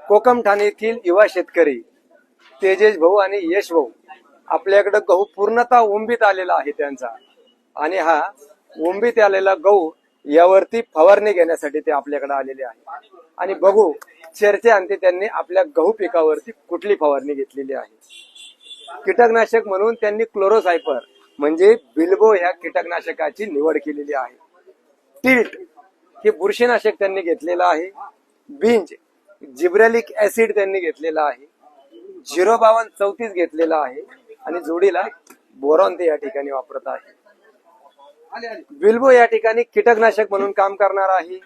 कोकम ठाणे येथील युवा शेतकरी तेजेश भाऊ आणि यश भाऊ आपल्याकडे गहू पूर्णतः ओंबीत आलेला आहे त्यांचा, आणि हा ओंबीत आलेला गहू यावरती फवारणी घेण्यासाठी ते आपल्याकडे आलेले आहे. आणि बघू चर्चेअंती त्यांनी आपल्या गहू पिकावरती कुठली फवारणी घेतलेली आहे. कीटकनाशक म्हणून त्यांनी क्लोरोसायपर म्हणजे बिल्बो ह्या कीटकनाशकाची निवड केलेली आहे. टिल्ट हे बुरशीनाशक त्यांनी घेतलेलं आहे. बिंज जिब्रेलिक ऍसिड त्यांनी घेतलेला आहे. 05234 घेतलेला आहे आणि जोडीला बोरॉन ते या ठिकाणी वापरत आहे. बिल्बो या ठिकाणी कीटकनाशक म्हणून काम करणार आहे.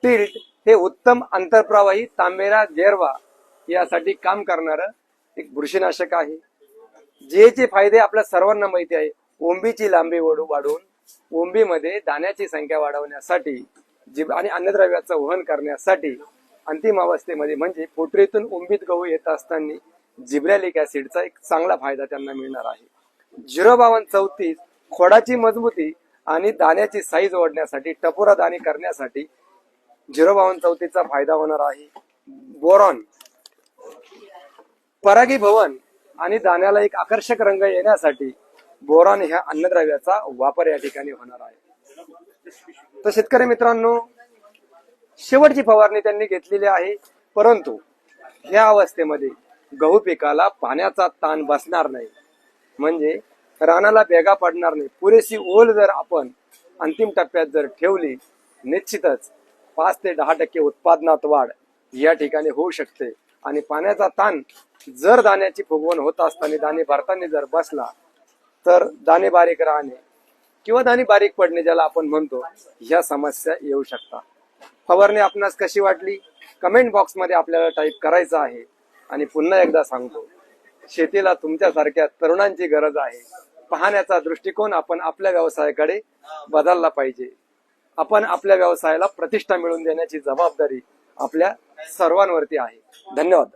टिल्ट हे उत्तम आंतरप्रवाही तांबेरा गेरवा यासाठी काम करणारं एक बुरशीनाशक आहे. जे फायदे आपल्या सर्वांना माहिती आहे. ओंबीची लांबी वाढवून ओंबीमध्ये दाण्याची संख्या वाढवण्यासाठी आणि अन्नद्रव्याचं वहन करण्यासाठी अंतिम अवस्थेमध्ये म्हणजे पोटरीतून ओंबीत गहू येत असताना जिब्रेलिक ऍसिडचा एक चांगला फायदा त्यांना मिळणार आहे. 05234 खोडाची मजबूती आणि दाण्याची साईज वाढण्यासाठी टपोरा दाणे करण्यासाठी 05234 चा फायदा होणार आहे. बोरॉन परागीभवन आणि दाण्याला एक आकर्षक रंग येण्यासाठी बोरॉन ह्या अन्नद्रव्याचा वापर या ठिकाणी होणार आहे. तर शेतकरी मित्रांनो, शेवटची फवारणी त्यांनी घेतलेली आहे, परंतु ह्या अवस्थेमध्ये गहू पिकाला पाण्याचा ताण बसणार नाही, म्हणजे रानाला भेगा पडणार नाही. पुरेशी ओल जर आपण अंतिम टप्प्यात जर ठेवली, निश्चितच 5 ते 10% उत्पादनात वाढ या ठिकाणी होऊ शकते. आणि पाण्याचा ताण जर दाण्याची फुगवण होत असताना दाणे भरताना जर बसला तर दाणे बारीक राहणे किंवा दाणे बारीक पडणे ज्याला आपण म्हणतो, ह्या समस्या येऊ शकतात. फवारणी आपणास कशी वाटली कमेंट बॉक्स मध्ये आपल्याला टाईप करायचं आहे. आणि पुन्हा एकदा सांगतो, शेतीला तुमच्यासारख्या तरुणांची गरज आहे. पाहण्याचा दृष्टिकोन आपण आपल्या व्यवसायाकडे बदलला पाहिजे. आपण आपल्या व्यवसायाला प्रतिष्ठा मिळवून देण्याची जबाबदारी आपल्या सर्वांवरती आहे. धन्यवाद.